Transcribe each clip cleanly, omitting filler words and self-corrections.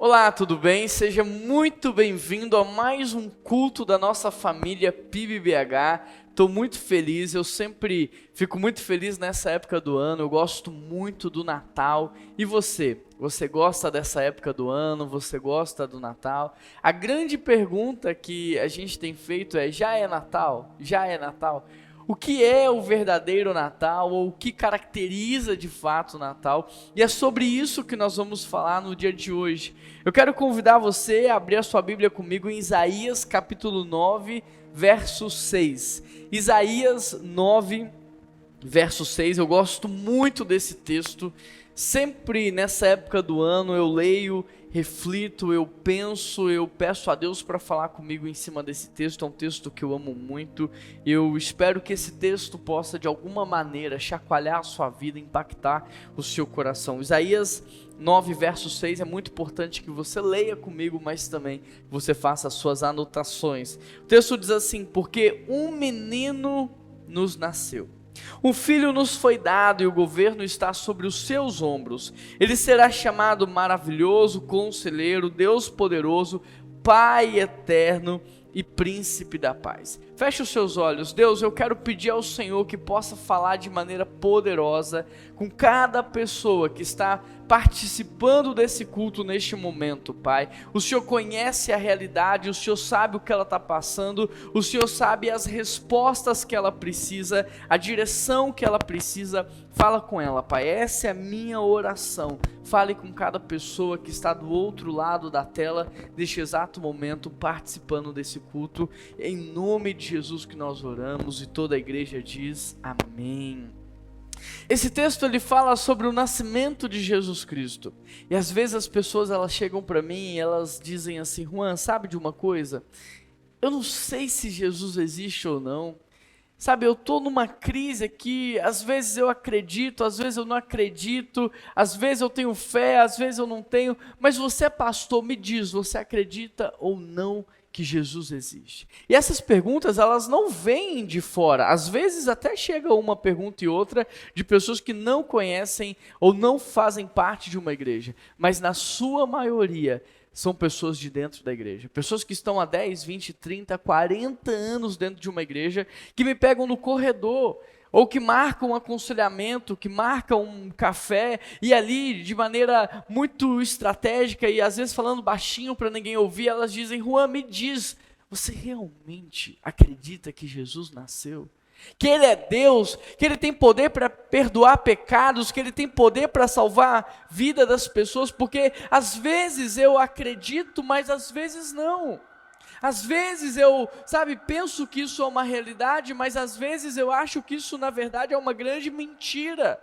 Olá, tudo bem? Seja muito bem-vindo a mais um culto da nossa família PIBBH. Estou muito feliz, eu sempre fico muito feliz nessa época do ano, eu gosto muito do Natal. E você? Você gosta dessa época do ano? Você gosta do Natal? A grande pergunta que a gente tem feito é: já é Natal? Já é Natal? O que é o verdadeiro Natal, ou o que caracteriza de fato o Natal? E é sobre isso que nós vamos falar no dia de hoje. Eu quero convidar você a abrir a sua Bíblia comigo em Isaías capítulo 9, verso 6. Isaías 9, verso 6, eu gosto muito desse texto. Sempre nessa época do ano eu leio, reflito, eu penso, eu peço a Deus para falar comigo em cima desse texto. É um texto que eu amo muito. Eu espero que esse texto possa de alguma maneira chacoalhar a sua vida, impactar o seu coração. Isaías 9, verso 6, é muito importante que você leia comigo, mas também que você faça as suas anotações. O texto diz assim: porque um menino nos nasceu, um filho nos foi dado e o governo está sobre os seus ombros. Ele será chamado Maravilhoso, Conselheiro, Deus Poderoso, Pai Eterno e Príncipe da Paz. Feche os seus olhos. Deus, eu quero pedir ao Senhor que possa falar de maneira poderosa com cada pessoa que está participando desse culto neste momento, Pai. O Senhor conhece a realidade, o Senhor sabe o que ela está passando, o Senhor sabe as respostas que ela precisa, a direção que ela precisa. Fala com ela, Pai. Essa é a minha oração. Fale com cada pessoa que está do outro lado da tela neste exato momento participando desse culto. Em nome de Jesus que nós oramos, e toda a igreja diz amém. Esse texto ele fala sobre o nascimento de Jesus Cristo. E às vezes as pessoas elas chegam para mim e elas dizem assim: Juan, sabe de uma coisa? Eu não sei se Jesus existe ou não. Sabe, eu estou numa crise aqui, às vezes eu acredito, às vezes eu não acredito, às vezes eu tenho fé, às vezes eu não tenho, mas você é pastor, me diz, você acredita ou não que Jesus existe? E essas perguntas, elas não vêm de fora, às vezes até chega uma pergunta e outra de pessoas que não conhecem ou não fazem parte de uma igreja, mas na sua maioria são pessoas de dentro da igreja, pessoas que estão há 10, 20, 30, 40 anos dentro de uma igreja, que me pegam no corredor, ou que marcam um aconselhamento, que marcam um café, e ali de maneira muito estratégica, e às vezes falando baixinho para ninguém ouvir, elas dizem: Juan, me diz, você realmente acredita que Jesus nasceu? Que Ele é Deus, que Ele tem poder para perdoar pecados, que Ele tem poder para salvar a vida das pessoas? Porque às vezes eu acredito, mas às vezes não. Às vezes eu, penso que isso é uma realidade, mas às vezes eu acho que isso na verdade é uma grande mentira.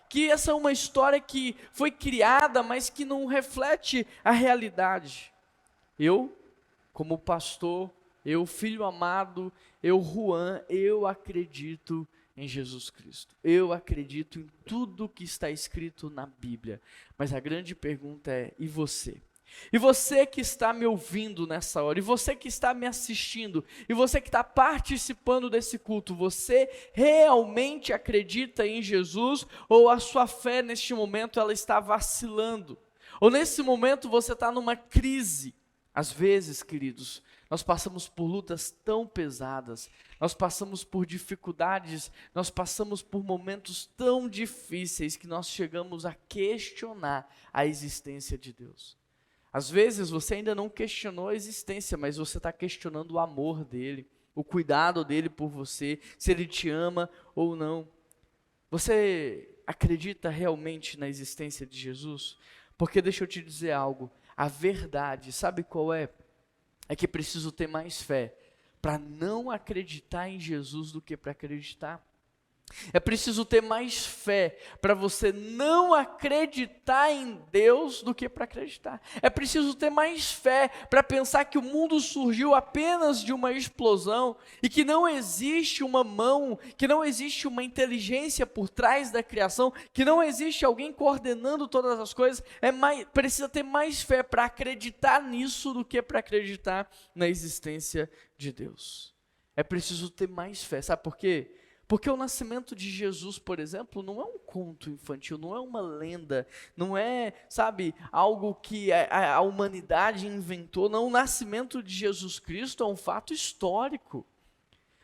Que essa é uma história que foi criada, mas que não reflete a realidade. Eu, como pastor, eu, filho amado, eu, Juan, eu acredito em Jesus Cristo. Eu acredito em tudo que está escrito na Bíblia. Mas a grande pergunta é: e você? E você que está me ouvindo nessa hora, e você que está me assistindo, e você que está participando desse culto, você realmente acredita em Jesus? Ou a sua fé neste momento ela está vacilando? Ou nesse momento você está numa crise? Às vezes, queridos, nós passamos por lutas tão pesadas, nós passamos por dificuldades, nós passamos por momentos tão difíceis que nós chegamos a questionar a existência de Deus. Às vezes você ainda não questionou a existência, mas você está questionando o amor dele, o cuidado dele por você, se ele te ama ou não. Você acredita realmente na existência de Jesus? Porque deixa eu te dizer algo, a verdade, sabe qual é? É que preciso ter mais fé para não acreditar em Jesus do que para acreditar. É preciso ter mais fé para você não acreditar em Deus do que para acreditar. É preciso ter mais fé para pensar que o mundo surgiu apenas de uma explosão e que não existe uma mão, que não existe uma inteligência por trás da criação, que não existe alguém coordenando todas as coisas. Precisa ter mais fé para acreditar nisso do que para acreditar na existência de Deus. É preciso ter mais fé, sabe por quê? Porque o nascimento de Jesus, por exemplo, não é um conto infantil, não é uma lenda, não é, sabe, algo que a humanidade inventou. Não, o nascimento de Jesus Cristo é um fato histórico.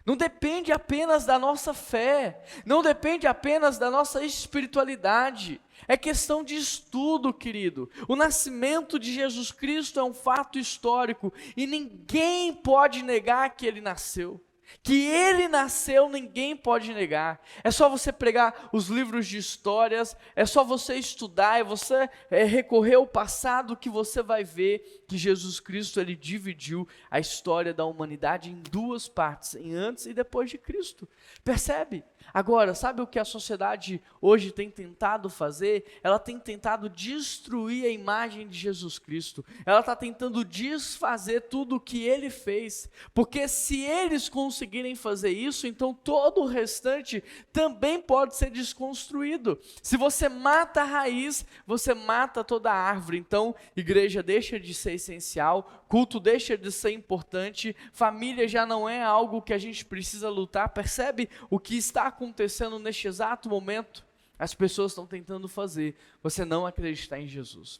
Não depende apenas da nossa fé, não depende apenas da nossa espiritualidade. É questão de estudo, querido. O nascimento de Jesus Cristo é um fato histórico e ninguém pode negar que ele nasceu. Que ele nasceu, ninguém pode negar. É só você pegar os livros de histórias, é só você estudar, é você recorrer ao passado que você vai ver que Jesus Cristo, ele dividiu a história da humanidade em duas partes, em antes e depois de Cristo. Percebe? Agora, sabe o que a sociedade hoje tem tentado fazer? Ela tem tentado destruir a imagem de Jesus Cristo. Ela está tentando desfazer tudo o que ele fez. Porque se eles conseguirem fazer isso, então todo o restante também pode ser desconstruído. Se você mata a raiz, você mata toda a árvore. Então, igreja deixa de ser essencial, culto deixa de ser importante, família já não é algo que a gente precisa lutar. Percebe o que está acontecendo neste exato momento? As pessoas estão tentando fazer você não acreditar em Jesus.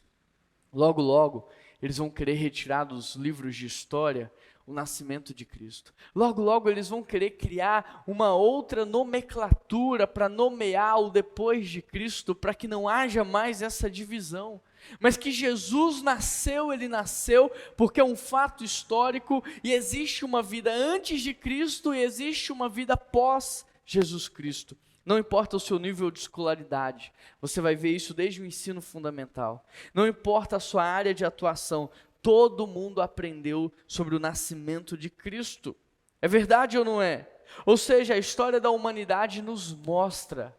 Logo, logo, eles vão querer retirar dos livros de história o nascimento de Cristo. Logo, logo, eles vão querer criar uma outra nomenclatura para nomear o depois de Cristo, para que não haja mais essa divisão. Mas que Jesus nasceu, ele nasceu porque é um fato histórico e existe uma vida antes de Cristo e existe uma vida pós Jesus Cristo. Não importa o seu nível de escolaridade, você vai ver isso desde o ensino fundamental. Não importa a sua área de atuação, todo mundo aprendeu sobre o nascimento de Cristo. É verdade ou não é? Ou seja, a história da humanidade nos mostra,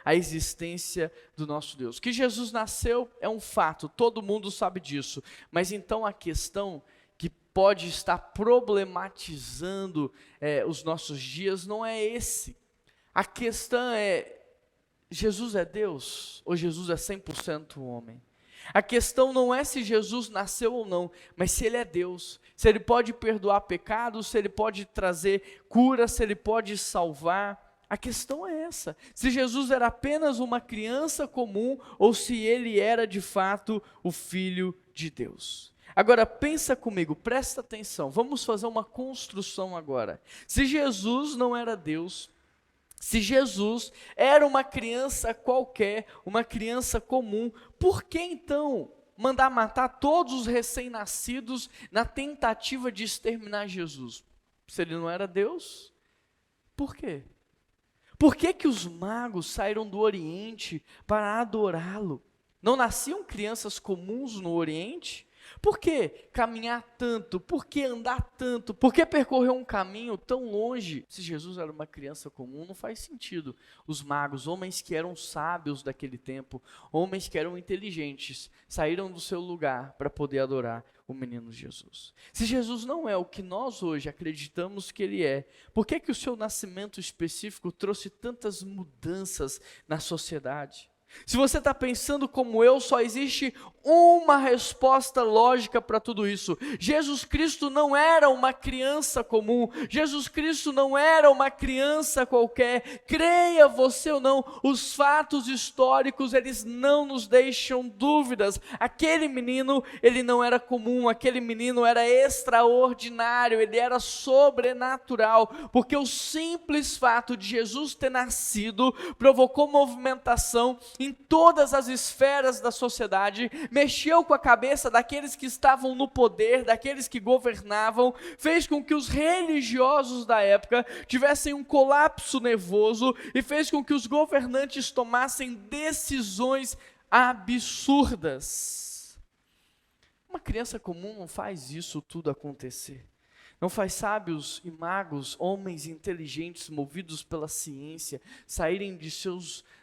a existência do nosso Deus. Que Jesus nasceu é um fato, todo mundo sabe disso. Mas então a questão que pode estar problematizando os nossos dias não é esse. A questão é, Jesus é Deus ou Jesus é 100% homem? A questão não é se Jesus nasceu ou não, mas se ele é Deus, se ele pode perdoar pecados, se ele pode trazer cura, se ele pode salvar. A questão é essa, se Jesus era apenas uma criança comum ou se ele era de fato o Filho de Deus. Agora pensa comigo, presta atenção, vamos fazer uma construção agora. Se Jesus não era Deus, se Jesus era uma criança qualquer, uma criança comum, por que então mandar matar todos os recém-nascidos na tentativa de exterminar Jesus? Se ele não era Deus, por quê? Por que que os magos saíram do Oriente para adorá-lo? Não nasciam crianças comuns no Oriente? Por que caminhar tanto? Por que andar tanto? Por que percorrer um caminho tão longe? Se Jesus era uma criança comum, não faz sentido. Os magos, homens que eram sábios daquele tempo, homens que eram inteligentes, saíram do seu lugar para poder adorar o menino Jesus. Se Jesus não é o que nós hoje acreditamos que ele é, por que que o seu nascimento específico trouxe tantas mudanças na sociedade? Se você está pensando como eu, só existe uma resposta lógica para tudo isso. Jesus Cristo não era uma criança comum, Jesus Cristo não era uma criança qualquer. Creia você ou não, os fatos históricos, eles não nos deixam dúvidas. Aquele menino, ele não era comum, aquele menino era extraordinário, ele era sobrenatural, porque o simples fato de Jesus ter nascido provocou movimentação em todas as esferas da sociedade, mexeu com a cabeça daqueles que estavam no poder, daqueles que governavam, fez com que os religiosos da época tivessem um colapso nervoso e fez com que os governantes tomassem decisões absurdas. Uma criança comum não faz isso tudo acontecer. Não faz sábios e magos, homens inteligentes, movidos pela ciência, saírem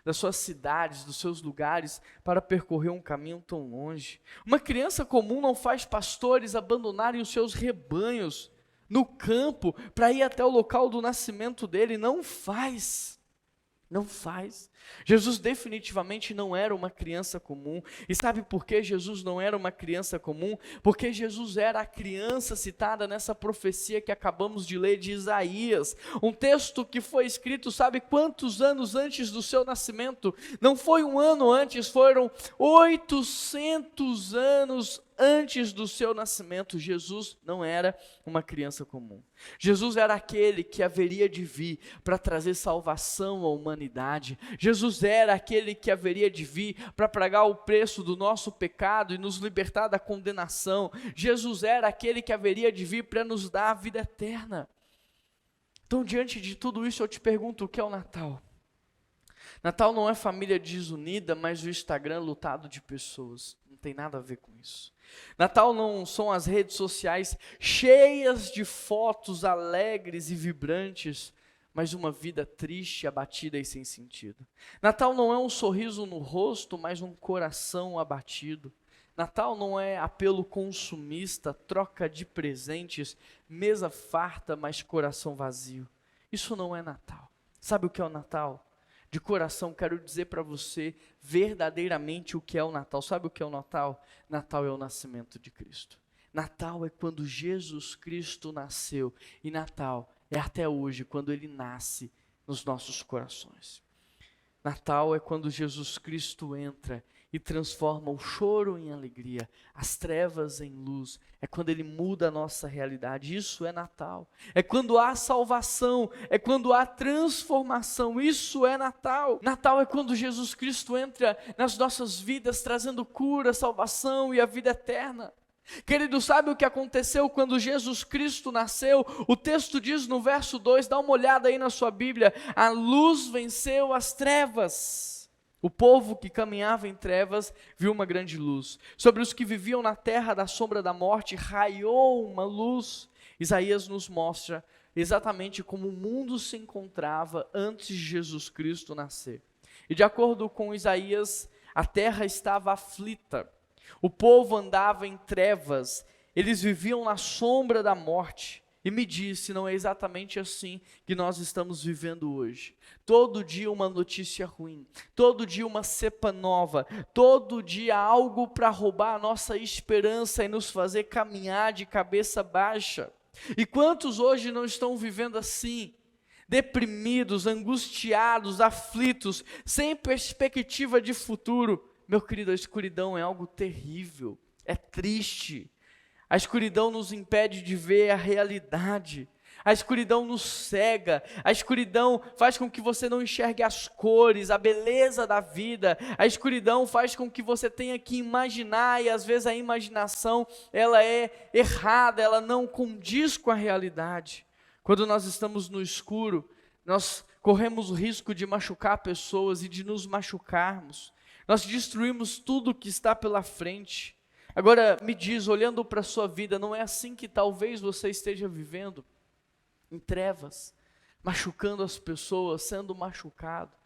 das suas cidades, dos seus lugares, para percorrer um caminho tão longe. Uma criança comum não faz pastores abandonarem os seus rebanhos no campo, para ir até o local do nascimento dele, não faz. Não faz. Jesus definitivamente não era uma criança comum. E sabe por que Jesus não era uma criança comum? Porque Jesus era a criança citada nessa profecia que acabamos de ler de Isaías. Um texto que foi escrito, sabe quantos anos antes do seu nascimento? Não foi um ano antes, foram 800 anos antes do seu nascimento. Jesus não era uma criança comum. Jesus era aquele que haveria de vir para trazer salvação à humanidade. Jesus era aquele que haveria de vir para pagar o preço do nosso pecado e nos libertar da condenação. Jesus era aquele que haveria de vir para nos dar a vida eterna. Então, diante de tudo isso, eu te pergunto, o que é o Natal? Natal não é família desunida, mas o Instagram lotado de pessoas. Não tem nada a ver com isso. Natal não são as redes sociais cheias de fotos alegres e vibrantes, mas uma vida triste, abatida e sem sentido. Natal não é um sorriso no rosto, mas um coração abatido. Natal não é apelo consumista, troca de presentes, mesa farta, mas coração vazio. Isso não é Natal. Sabe o que é o Natal? De coração, quero dizer para você verdadeiramente o que é o Natal. Sabe o que é o Natal? Natal é o nascimento de Cristo. Natal é quando Jesus Cristo nasceu. E Natal é até hoje, quando Ele nasce nos nossos corações. Natal é quando Jesus Cristo entra e transforma o choro em alegria, as trevas em luz. É quando Ele muda a nossa realidade. Isso é Natal. É quando há salvação, é quando há transformação. Isso é Natal. Natal é quando Jesus Cristo entra nas nossas vidas, trazendo cura, salvação e a vida eterna. Querido, sabe o que aconteceu quando Jesus Cristo nasceu? O texto diz no verso 2, dá uma olhada aí na sua Bíblia: a luz venceu as trevas. O povo que caminhava em trevas viu uma grande luz. Sobre os que viviam na terra da sombra da morte, raiou uma luz. Isaías nos mostra exatamente como o mundo se encontrava antes de Jesus Cristo nascer. E de acordo com Isaías, a terra estava aflita. O povo andava em trevas, eles viviam na sombra da morte. E me disse, não é exatamente assim que nós estamos vivendo hoje. Todo dia uma notícia ruim, todo dia uma cepa nova, todo dia algo para roubar a nossa esperança e nos fazer caminhar de cabeça baixa. E quantos hoje não estão vivendo assim? Deprimidos, angustiados, aflitos, sem perspectiva de futuro. Meu querido, a escuridão é algo terrível, é triste. A escuridão nos impede de ver a realidade. A escuridão nos cega. A escuridão faz com que você não enxergue as cores, a beleza da vida. A escuridão faz com que você tenha que imaginar, e às vezes a imaginação, ela é errada, ela não condiz com a realidade. Quando nós estamos no escuro, nós corremos o risco de machucar pessoas e de nos machucarmos. Nós destruímos tudo que está pela frente. Agora, me diz, olhando para a sua vida, não é assim que talvez você esteja vivendo? Em trevas, machucando as pessoas, sendo machucado,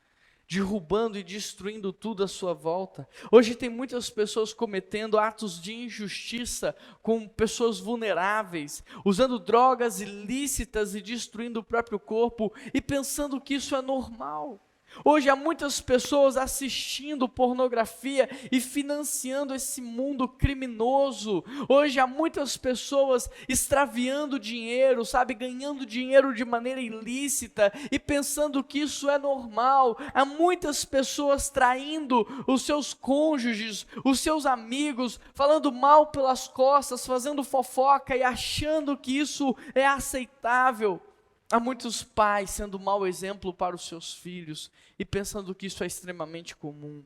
derrubando e destruindo tudo à sua volta. Hoje tem muitas pessoas cometendo atos de injustiça com pessoas vulneráveis, usando drogas ilícitas e destruindo o próprio corpo e pensando que isso é normal. Hoje há muitas pessoas assistindo pornografia e financiando esse mundo criminoso. Hoje há muitas pessoas extraviando dinheiro, ganhando dinheiro de maneira ilícita e pensando que isso é normal. Há muitas pessoas traindo os seus cônjuges, os seus amigos, falando mal pelas costas, fazendo fofoca e achando que isso é aceitável. Há muitos pais sendo mau exemplo para os seus filhos e pensando que isso é extremamente comum.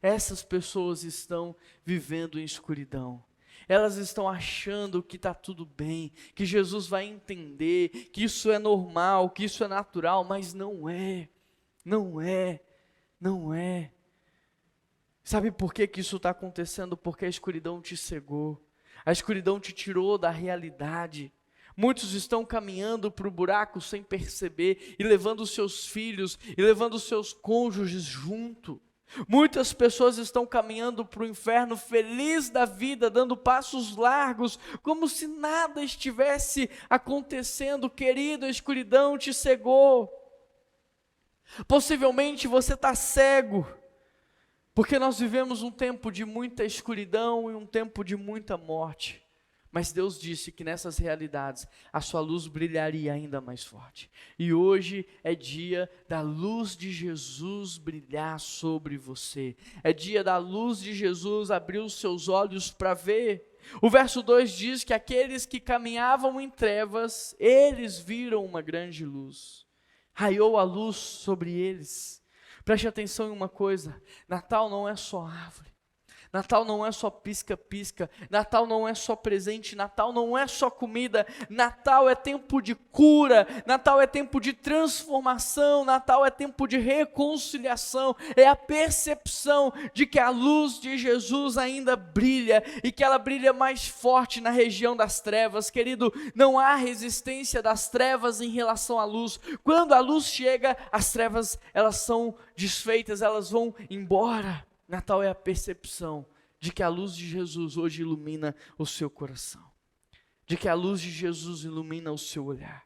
Essas pessoas estão vivendo em escuridão. Elas estão achando que está tudo bem, que Jesus vai entender, que isso é normal, que isso é natural, mas não é, não é, não é. Sabe por que isso está acontecendo? Porque a escuridão te cegou, a escuridão te tirou da realidade. Muitos estão caminhando para o buraco sem perceber e levando os seus filhos e levando os seus cônjuges junto. Muitas pessoas estão caminhando para o inferno feliz da vida, dando passos largos, como se nada estivesse acontecendo. Querido, a escuridão te cegou. Possivelmente você está cego, porque nós vivemos um tempo de muita escuridão e um tempo de muita morte. Mas Deus disse que nessas realidades a sua luz brilharia ainda mais forte. E hoje é dia da luz de Jesus brilhar sobre você. É dia da luz de Jesus abrir os seus olhos para ver. O verso 2 diz que aqueles que caminhavam em trevas, eles viram uma grande luz. Raiou a luz sobre eles. Preste atenção em uma coisa: Natal não é só árvore. Natal não é só pisca-pisca, Natal não é só presente, Natal não é só comida, Natal é tempo de cura, Natal é tempo de transformação, Natal é tempo de reconciliação, é a percepção de que a luz de Jesus ainda brilha, e que ela brilha mais forte na região das trevas. Querido, não há resistência das trevas em relação à luz. Quando a luz chega, as trevas elas são desfeitas, elas vão embora. Natal é a percepção de que a luz de Jesus hoje ilumina o seu coração, de que a luz de Jesus ilumina o seu olhar.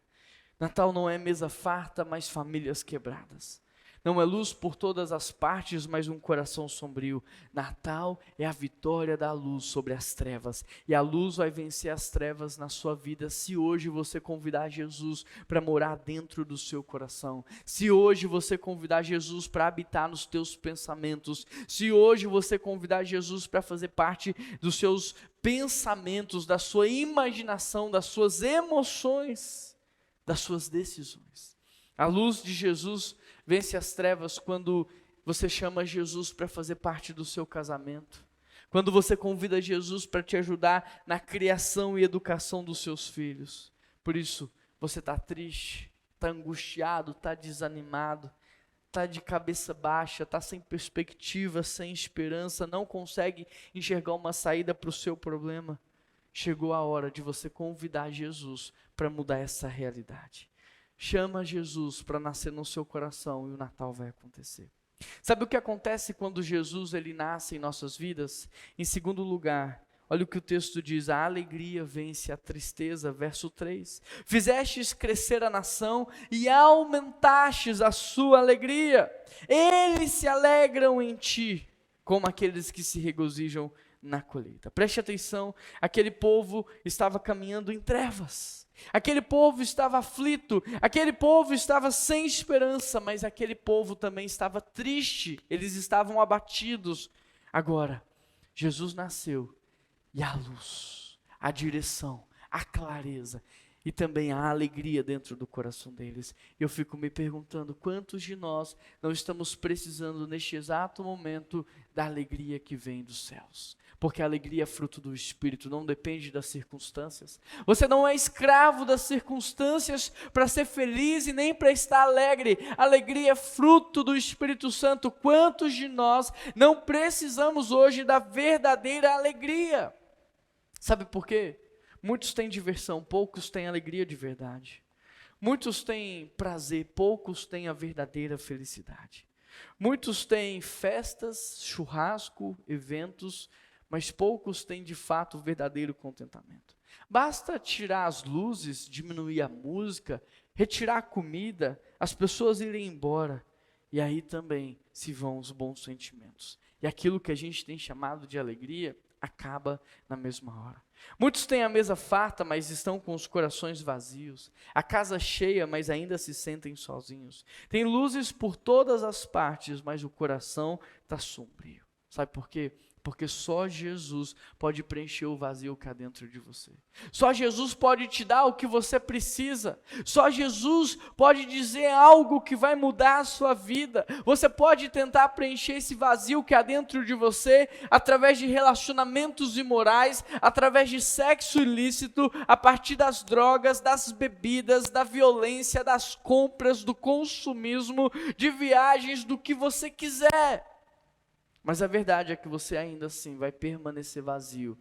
Natal não é mesa farta, mas famílias quebradas. Não é luz por todas as partes, mas um coração sombrio. Natal é a vitória da luz sobre as trevas. E a luz vai vencer as trevas na sua vida se hoje você convidar Jesus para morar dentro do seu coração. Se hoje você convidar Jesus para habitar nos teus pensamentos. Se hoje você convidar Jesus para fazer parte dos seus pensamentos, da sua imaginação, das suas emoções, das suas decisões. A luz de Jesus vence as trevas quando você chama Jesus para fazer parte do seu casamento. Quando você convida Jesus para te ajudar na criação e educação dos seus filhos. Por isso, você está triste, está angustiado, está desanimado, está de cabeça baixa, está sem perspectiva, sem esperança, não consegue enxergar uma saída para o seu problema. Chegou a hora de você convidar Jesus para mudar essa realidade. Chama Jesus para nascer no seu coração e o Natal vai acontecer. Sabe o que acontece quando Jesus ele nasce em nossas vidas? Em segundo lugar, olha o que o texto diz: a alegria vence a tristeza, verso 3. Fizestes crescer a nação e aumentastes a sua alegria. Eles se alegram em ti, como aqueles que se regozijam na colheita. Preste atenção, aquele povo estava caminhando em trevas. Aquele povo estava aflito, aquele povo estava sem esperança, mas aquele povo também estava triste, eles estavam abatidos. Agora, Jesus nasceu e a luz, a direção, a clareza e também a alegria dentro do coração deles. Eu fico me perguntando, quantos de nós não estamos precisando neste exato momento da alegria que vem dos céus? Porque a alegria é fruto do Espírito, não depende das circunstâncias. Você não é escravo das circunstâncias para ser feliz e nem para estar alegre. A alegria é fruto do Espírito Santo. Quantos de nós não precisamos hoje da verdadeira alegria? Sabe por quê? Muitos têm diversão, poucos têm alegria de verdade. Muitos têm prazer, poucos têm a verdadeira felicidade. Muitos têm festas, churrasco, eventos, mas poucos têm de fato o verdadeiro contentamento. Basta tirar as luzes, diminuir a música, retirar a comida, as pessoas irem embora, e aí também se vão os bons sentimentos. E aquilo que a gente tem chamado de alegria, acaba na mesma hora. Muitos têm a mesa farta, mas estão com os corações vazios. A casa cheia, mas ainda se sentem sozinhos. Tem luzes por todas as partes, mas o coração está sombrio. Sabe por quê? Porque só Jesus pode preencher o vazio que há dentro de você. Só Jesus pode te dar o que você precisa. Só Jesus pode dizer algo que vai mudar a sua vida. Você pode tentar preencher esse vazio que há dentro de você através de relacionamentos imorais, através de sexo ilícito, a partir das drogas, das bebidas, da violência, das compras, do consumismo, de viagens, do que você quiser. Mas a verdade é que você ainda assim vai permanecer vazio,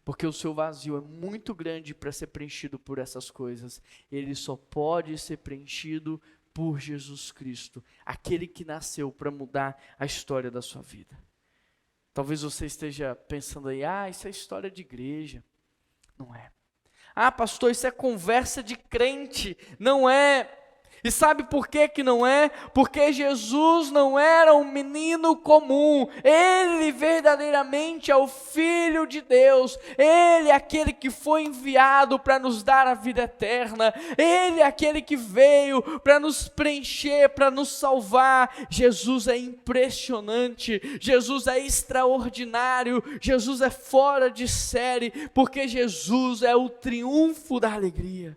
porque o seu vazio é muito grande para ser preenchido por essas coisas. Ele só pode ser preenchido por Jesus Cristo, aquele que nasceu para mudar a história da sua vida. Talvez você esteja pensando aí, isso é história de igreja. Não é. Pastor, isso é conversa de crente. Não é. E sabe por que que não é? Porque Jesus não era um menino comum. Ele verdadeiramente é o Filho de Deus. Ele é aquele que foi enviado para nos dar a vida eterna. Ele é aquele que veio para nos preencher, para nos salvar. Jesus é impressionante. Jesus é extraordinário. Jesus é fora de série, porque Jesus é o triunfo da alegria.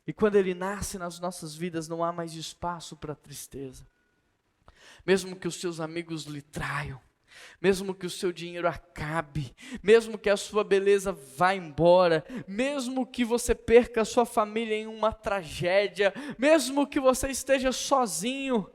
E quando Ele nasce nas nossas vidas, não há mais espaço para tristeza. Mesmo que os seus amigos lhe traiam, mesmo que o seu dinheiro acabe, mesmo que a sua beleza vá embora, mesmo que você perca a sua família em uma tragédia, mesmo que você esteja sozinho,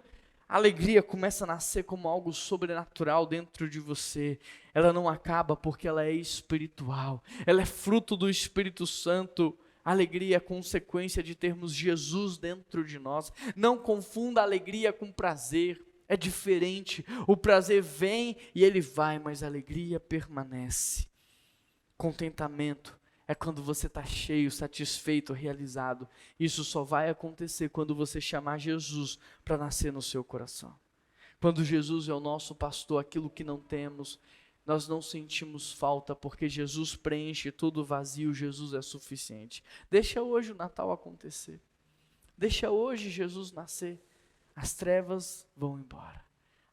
a alegria começa a nascer como algo sobrenatural dentro de você. Ela não acaba porque ela é espiritual, ela é fruto do Espírito Santo. Alegria é consequência de termos Jesus dentro de nós. Não confunda alegria com prazer, é diferente. O prazer vem e ele vai, mas a alegria permanece. Contentamento é quando você está cheio, satisfeito, realizado. Isso só vai acontecer quando você chamar Jesus para nascer no seu coração. Quando Jesus é o nosso pastor, aquilo que não temos, nós não sentimos falta, porque Jesus preenche todo o vazio, Jesus é suficiente. Deixa hoje o Natal acontecer. Deixa hoje Jesus nascer. As trevas vão embora.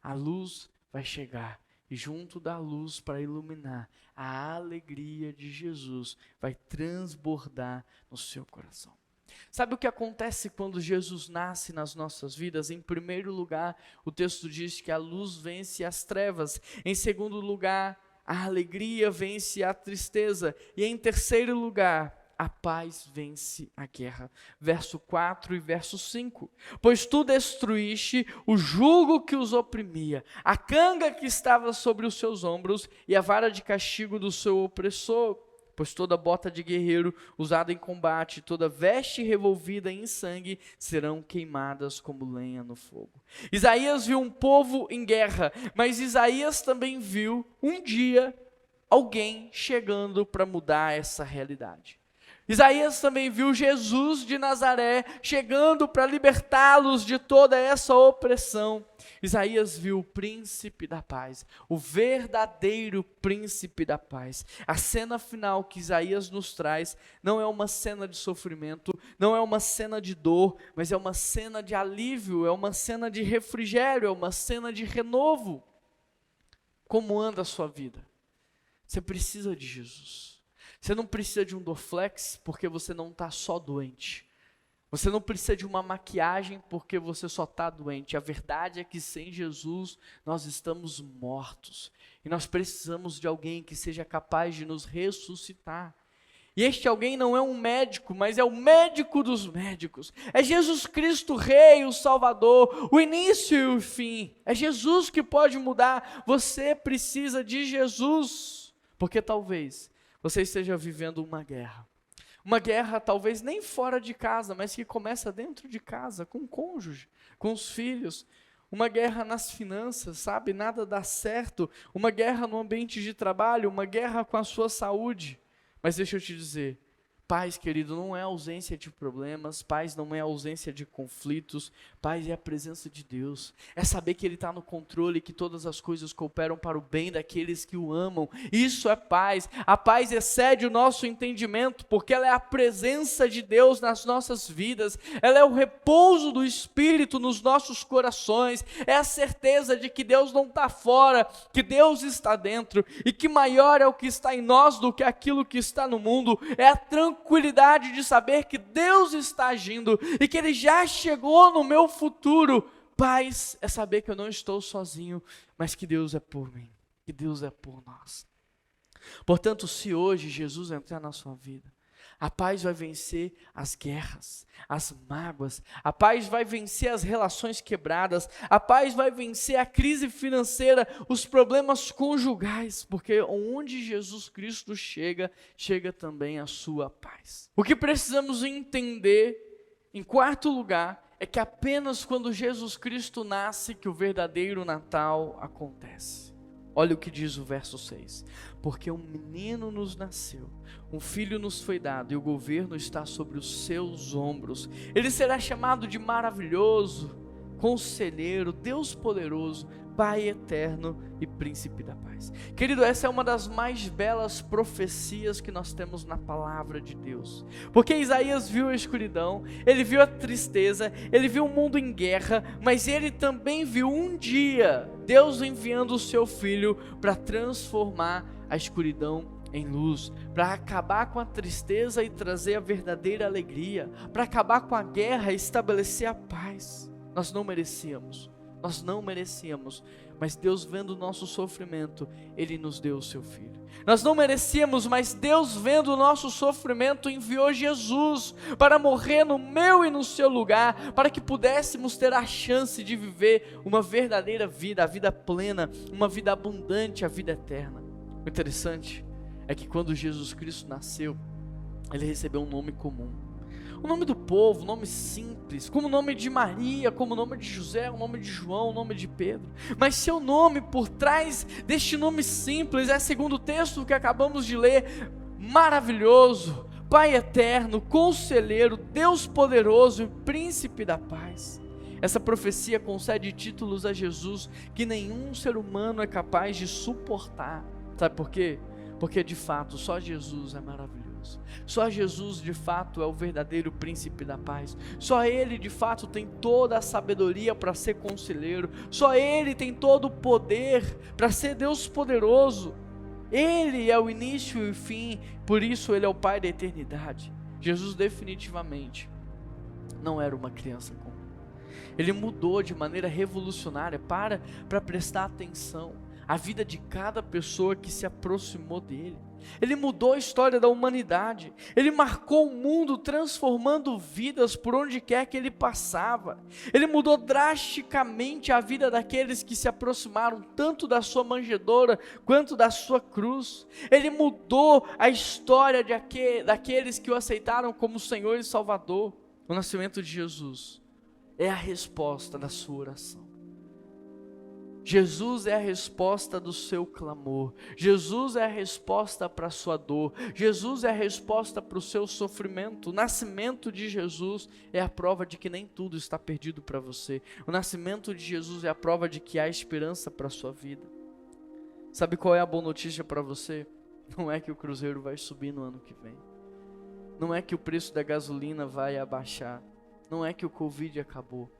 A luz vai chegar. E junto da luz para iluminar, a alegria de Jesus vai transbordar no seu coração. Sabe o que acontece quando Jesus nasce nas nossas vidas? Em primeiro lugar, o texto diz que a luz vence as trevas. Em segundo lugar, a alegria vence a tristeza. E em terceiro lugar, a paz vence a guerra. Verso 4 e verso 5. Pois tu destruíste o jugo que os oprimia, a canga que estava sobre os seus ombros e a vara de castigo do seu opressor. Pois toda bota de guerreiro usada em combate, toda veste revolvida em sangue, serão queimadas como lenha no fogo. Isaías viu um povo em guerra, mas Isaías também viu um dia alguém chegando para mudar essa realidade. Isaías também viu Jesus de Nazaré chegando para libertá-los de toda essa opressão. Isaías viu o príncipe da paz, o verdadeiro príncipe da paz. A cena final que Isaías nos traz não é uma cena de sofrimento, não é uma cena de dor, mas é uma cena de alívio, é uma cena de refrigério, é uma cena de renovo. Como anda a sua vida? Você precisa de Jesus. Você não precisa de um Dorflex porque você não está só doente. Você não precisa de uma maquiagem porque você só está doente. A verdade é que sem Jesus nós estamos mortos. E nós precisamos de alguém que seja capaz de nos ressuscitar. E este alguém não é um médico, mas é o médico dos médicos. É Jesus Cristo, Rei, o Salvador, o início e o fim. É Jesus que pode mudar. Você precisa de Jesus. Porque talvez você esteja vivendo uma guerra. Uma guerra talvez nem fora de casa, mas que começa dentro de casa, com o cônjuge, com os filhos. Uma guerra nas finanças, sabe? Nada dá certo. Uma guerra no ambiente de trabalho, uma guerra com a sua saúde. Mas deixa eu te dizer, paz, querido, não é ausência de problemas, paz não é ausência de conflitos, paz é a presença de Deus, é saber que Ele está no controle, que todas as coisas cooperam para o bem daqueles que o amam. Isso é paz. A paz excede o nosso entendimento, porque ela é a presença de Deus nas nossas vidas, ela é o repouso do Espírito nos nossos corações, é a certeza de que Deus não está fora, que Deus está dentro, e que maior é o que está em nós do que aquilo que está no mundo. É a tranquilidade de saber que Deus está agindo e que Ele já chegou no meu futuro. Paz é saber que eu não estou sozinho, mas que Deus é por mim, que Deus é por nós. Portanto, se hoje Jesus entrar na sua vida, a paz vai vencer as guerras, as mágoas, a paz vai vencer as relações quebradas, a paz vai vencer a crise financeira, os problemas conjugais, porque onde Jesus Cristo chega, chega também a sua paz. O que precisamos entender, em quarto lugar, é que apenas quando Jesus Cristo nasce que o verdadeiro Natal acontece. Olha o que diz o verso 6. Porque um menino nos nasceu, um filho nos foi dado, e o governo está sobre os seus ombros. Ele será chamado de maravilhoso, conselheiro, Deus poderoso, Pai eterno e príncipe da paz. Querido, essa é uma das mais belas profecias que nós temos na palavra de Deus. Porque Isaías viu a escuridão, ele viu a tristeza, ele viu o mundo em guerra, mas ele também viu um dia Deus enviando o seu filho para transformar a escuridão em luz, para acabar com a tristeza e trazer a verdadeira alegria, para acabar com a guerra e estabelecer a paz. Nós não merecíamos, mas Deus, vendo o nosso sofrimento, Ele nos deu o seu Filho. Nós não merecíamos, mas Deus, vendo o nosso sofrimento, enviou Jesus para morrer no meu e no seu lugar, para que pudéssemos ter a chance de viver uma verdadeira vida, a vida plena, uma vida abundante, a vida eterna. O interessante é que quando Jesus Cristo nasceu, Ele recebeu um nome comum. O nome do povo, nome simples, como o nome de Maria, como o nome de José, o nome de João, o nome de Pedro. Mas seu nome, por trás deste nome simples, é segundo o texto que acabamos de ler, maravilhoso, Pai eterno, conselheiro, Deus poderoso e príncipe da paz. Essa profecia concede títulos a Jesus que nenhum ser humano é capaz de suportar. Sabe por quê? Porque de fato só Jesus é maravilhoso. Só Jesus de fato é o verdadeiro príncipe da paz. Só Ele de fato tem toda a sabedoria para ser conselheiro. Só Ele tem todo o poder para ser Deus poderoso. Ele é o início e o fim, por isso Ele é o Pai da eternidade. Jesus definitivamente não era uma criança comum. Ele mudou de maneira revolucionária. Para prestar atenção a vida de cada pessoa que se aproximou dele. Ele mudou a história da humanidade. Ele marcou o mundo, transformando vidas por onde quer que ele passava. Ele mudou drasticamente a vida daqueles que se aproximaram tanto da sua manjedoura quanto da sua cruz. Ele mudou a história daqueles que o aceitaram como Senhor e Salvador. O nascimento de Jesus é a resposta da sua oração. Jesus é a resposta do seu clamor. Jesus é a resposta para a sua dor. Jesus é a resposta para o seu sofrimento. O nascimento de Jesus é a prova de que nem tudo está perdido para você. O nascimento de Jesus é a prova de que há esperança para a sua vida. Sabe qual é a boa notícia para você? Não é que o cruzeiro vai subir no ano que vem. Não é que o preço da gasolina vai abaixar. Não é que o Covid acabou.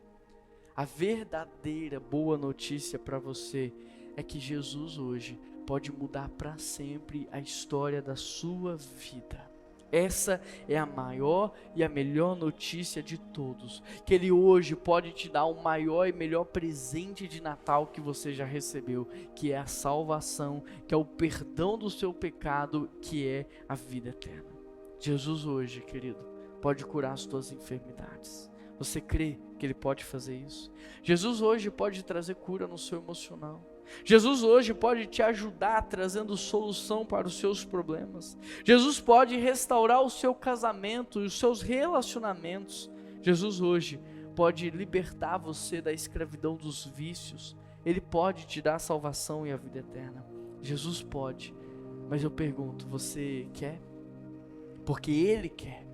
A verdadeira boa notícia para você é que Jesus hoje pode mudar para sempre a história da sua vida. Essa é a maior e a melhor notícia de todos, que Ele hoje pode te dar o maior e melhor presente de Natal que você já recebeu, que é a salvação, que é o perdão do seu pecado, que é a vida eterna. Jesus hoje, querido, pode curar as tuas enfermidades. Você crê que Ele pode fazer isso? Jesus hoje pode trazer cura no seu emocional. Jesus hoje pode te ajudar trazendo solução para os seus problemas. Jesus pode restaurar o seu casamento e os seus relacionamentos. Jesus hoje pode libertar você da escravidão dos vícios. Ele pode te dar a salvação e a vida eterna. Jesus pode, mas eu pergunto, você quer? Porque Ele quer.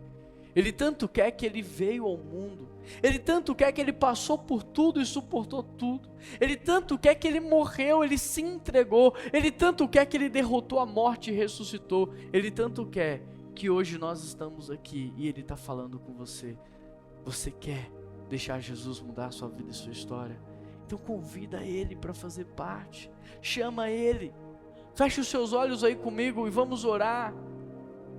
Ele tanto quer que Ele veio ao mundo. Ele tanto quer que Ele passou por tudo e suportou tudo. Ele tanto quer que Ele morreu, Ele se entregou. Ele tanto quer que Ele derrotou a morte e ressuscitou. Ele tanto quer que hoje nós estamos aqui e Ele está falando com você. Você quer deixar Jesus mudar a sua vida e sua história? Então convida Ele para fazer parte. Chama Ele. Feche os seus olhos aí comigo e vamos orar.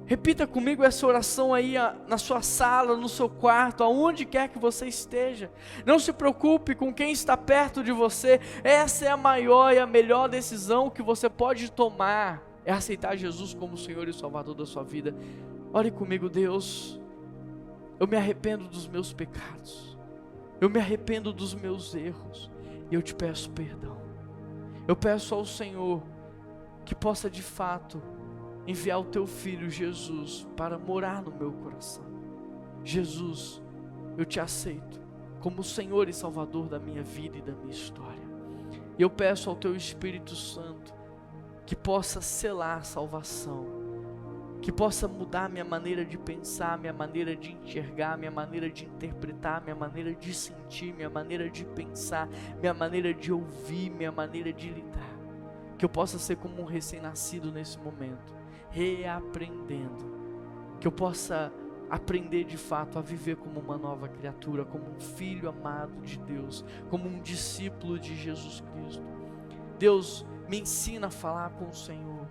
Repita comigo essa oração aí na sua sala, no seu quarto, aonde quer que você esteja. Não se preocupe com quem está perto de você. Essa é a maior e a melhor decisão que você pode tomar. É aceitar Jesus como Senhor e Salvador da sua vida. Ore comigo, Deus. Eu me arrependo dos meus pecados. Eu me arrependo dos meus erros. E eu te peço perdão. Eu peço ao Senhor que possa de fato enviar o teu filho Jesus para morar no meu coração. Jesus, eu te aceito como Senhor e Salvador da minha vida e da minha história. E eu peço ao Teu Espírito Santo que possa selar a salvação, que possa mudar minha maneira de pensar, minha maneira de enxergar, minha maneira de interpretar, minha maneira de sentir, minha maneira de pensar, minha maneira de ouvir, minha maneira de lidar. Que eu possa ser como um recém-nascido nesse momento, reaprendendo. Que eu possa aprender de fato a viver como uma nova criatura, como um filho amado de Deus, como um discípulo de Jesus Cristo. Deus, me ensina a falar com o Senhor,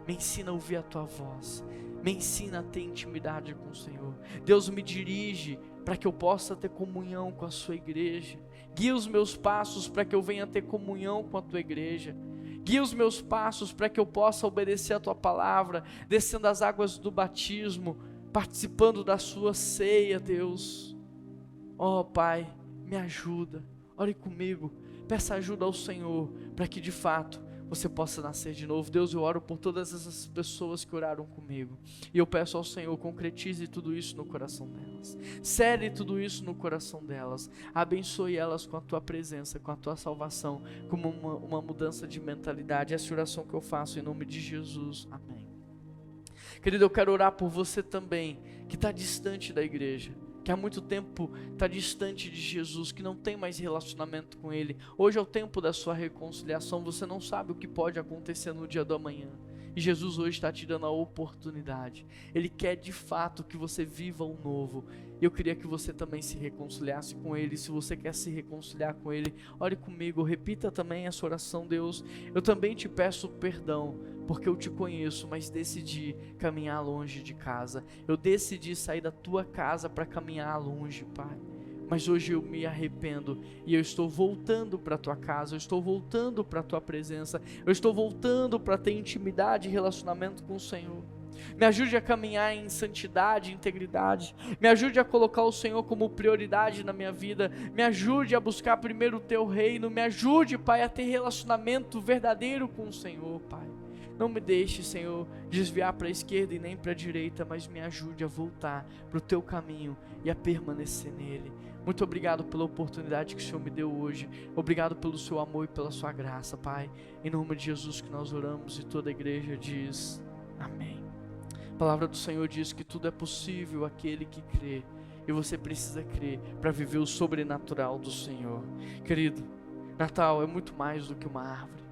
me ensina a ouvir a Tua voz, me ensina a ter intimidade com o Senhor. Deus, me dirige para que eu possa ter comunhão com a Sua igreja. Guia os meus passos para que eu venha ter comunhão com a Tua igreja. Guia os meus passos para que eu possa obedecer a Tua palavra, descendo as águas do batismo, participando da Sua ceia, Deus. Ó Pai, me ajuda, ore comigo, peça ajuda ao Senhor, para que de fato você possa nascer de novo. Deus, eu oro por todas essas pessoas que oraram comigo, e eu peço ao Senhor, concretize tudo isso no coração delas, cele tudo isso no coração delas, abençoe elas com a Tua presença, com a Tua salvação, como uma mudança de mentalidade. Essa oração que eu faço em nome de Jesus, amém. Querido, eu quero orar por você também, que está distante da igreja, que há muito tempo está distante de Jesus, que não tem mais relacionamento com Ele. Hoje é o tempo da sua reconciliação. Você não sabe o que pode acontecer no dia do amanhã, e Jesus hoje está te dando a oportunidade. Ele quer de fato que você viva o novo. Eu queria que você também se reconciliasse com Ele. Se você quer se reconciliar com Ele, ore comigo, repita também essa oração. Deus, eu também te peço perdão, porque eu te conheço, mas decidi caminhar longe de casa. Eu decidi sair da Tua casa para caminhar longe, Pai. Mas hoje eu me arrependo e eu estou voltando para a Tua casa, eu estou voltando para a Tua presença, eu estou voltando para ter intimidade e relacionamento com o Senhor. Me ajude a caminhar em santidade e integridade, me ajude a colocar o Senhor como prioridade na minha vida, me ajude a buscar primeiro o Teu reino, me ajude, Pai, a ter relacionamento verdadeiro com o Senhor, Pai. Não me deixe, Senhor, desviar para a esquerda e nem para a direita, mas me ajude a voltar para o Teu caminho e a permanecer nele. Muito obrigado pela oportunidade que o Senhor me deu hoje. Obrigado pelo Seu amor e pela Sua graça, Pai. Em nome de Jesus que nós oramos, e toda a igreja diz amém. A palavra do Senhor diz que tudo é possível àquele que crê, e você precisa crer para viver o sobrenatural do Senhor. Querido, Natal é muito mais do que uma árvore,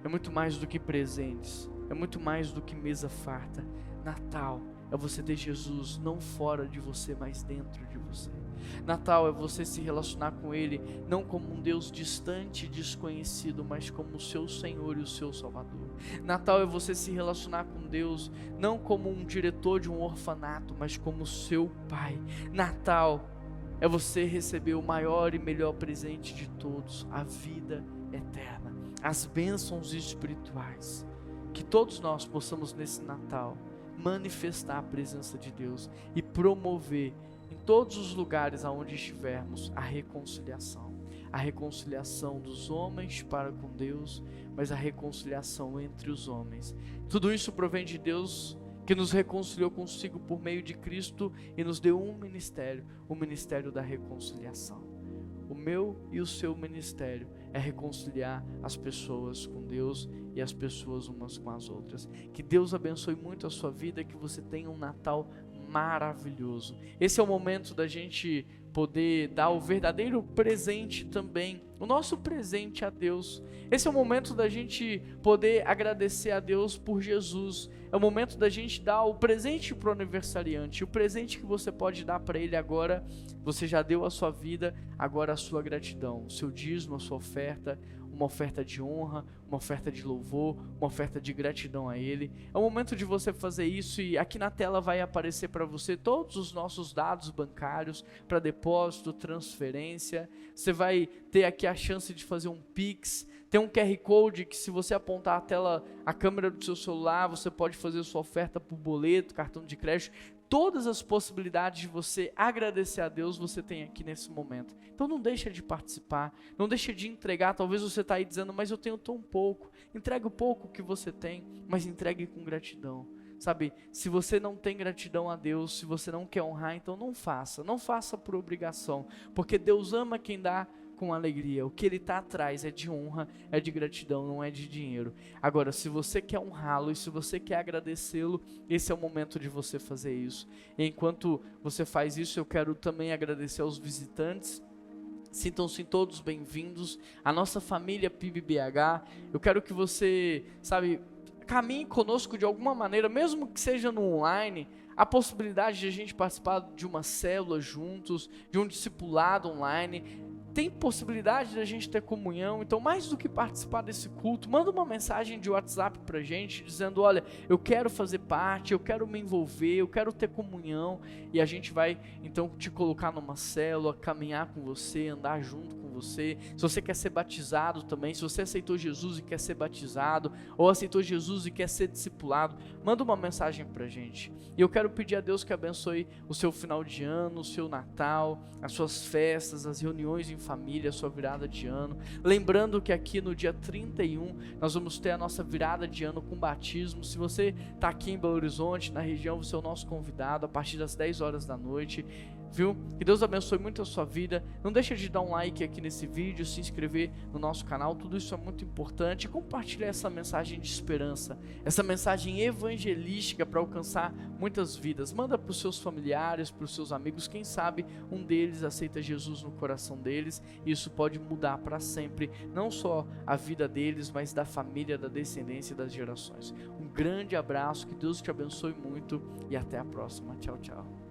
é muito mais do que presentes, é muito mais do que mesa farta. Natal é você ter Jesus não fora de você, mas dentro de você. Natal é você se relacionar com Ele, não como um Deus distante e desconhecido, mas como o seu Senhor e o seu Salvador. Natal é você se relacionar com Deus, não como um diretor de um orfanato, mas como seu Pai. Natal é você receber o maior e melhor presente de todos, a vida eterna, as bênçãos espirituais. Que todos nós possamos nesse Natal manifestar a presença de Deus e promover em todos os lugares aonde estivermos a reconciliação dos homens para com Deus, mas a reconciliação entre os homens. Tudo isso provém de Deus, que nos reconciliou consigo por meio de Cristo e nos deu um ministério, o ministério da reconciliação. O meu e o seu ministério é reconciliar as pessoas com Deus e as pessoas umas com as outras. Que Deus abençoe muito a sua vida, que você tenha um Natal maravilhoso. Esse é o momento da gente poder dar o verdadeiro presente também, o nosso presente a Deus. Esse é o momento da gente poder agradecer a Deus por Jesus. É o momento da gente dar o presente para o aniversariante. O presente que você pode dar para ele agora, você já deu a sua vida, agora a sua gratidão, o seu dízimo, a sua oferta, uma oferta de honra, uma oferta de louvor, uma oferta de gratidão a Ele. É o momento de você fazer isso, e aqui na tela vai aparecer para você todos os nossos dados bancários para depósito, transferência. Você vai ter aqui a chance de fazer um Pix. Tem um QR Code que, se você apontar a tela, a câmera do seu celular, você pode fazer sua oferta por boleto, cartão de crédito. Todas as possibilidades de você agradecer a Deus você tem aqui nesse momento. Então não deixa de participar, não deixa de entregar. Talvez você está aí dizendo, mas eu tenho tão pouco. Entregue o pouco que você tem, mas entregue com gratidão. Sabe, se você não tem gratidão a Deus, se você não quer honrar, então não faça por obrigação, porque Deus ama quem dá com alegria. O que ele está atrás é de honra, é de gratidão, não é de dinheiro. Agora, se você quer honrá-lo e se você quer agradecê-lo, esse é o momento de você fazer isso. E enquanto você faz isso, eu quero também agradecer aos visitantes. Sintam-se todos bem-vindos, a nossa família PIBBH. Eu quero que você, caminhe conosco de alguma maneira, mesmo que seja no online, a possibilidade de a gente participar de uma célula juntos, de um discipulado online. Tem possibilidade de a gente ter comunhão, então mais do que participar desse culto, manda uma mensagem de WhatsApp pra gente, dizendo, olha, eu quero fazer parte, eu quero me envolver, eu quero ter comunhão, e a gente vai então te colocar numa célula, caminhar com você, andar junto com você. Se você quer ser batizado também, se você aceitou Jesus e quer ser batizado, ou aceitou Jesus e quer ser discipulado, manda uma mensagem pra gente. E eu quero pedir a Deus que abençoe o seu final de ano, o seu Natal, as suas festas, as reuniões em família, a sua virada de ano. Lembrando que aqui no dia 31 nós vamos ter a nossa virada de ano com batismo. Se você está aqui em Belo Horizonte, na região, você é o nosso convidado a partir das 10 horas da noite. Viu? Que Deus abençoe muito a sua vida. Não deixa de dar um like aqui nesse vídeo, se inscrever no nosso canal, tudo isso é muito importante. E compartilhar essa mensagem de esperança, essa mensagem evangelística para alcançar muitas vidas. Manda para os seus familiares, para os seus amigos, quem sabe um deles aceita Jesus no coração deles, e isso pode mudar para sempre, não só a vida deles, mas da família, da descendência e das gerações. Um grande abraço, que Deus te abençoe muito e até a próxima. Tchau, tchau.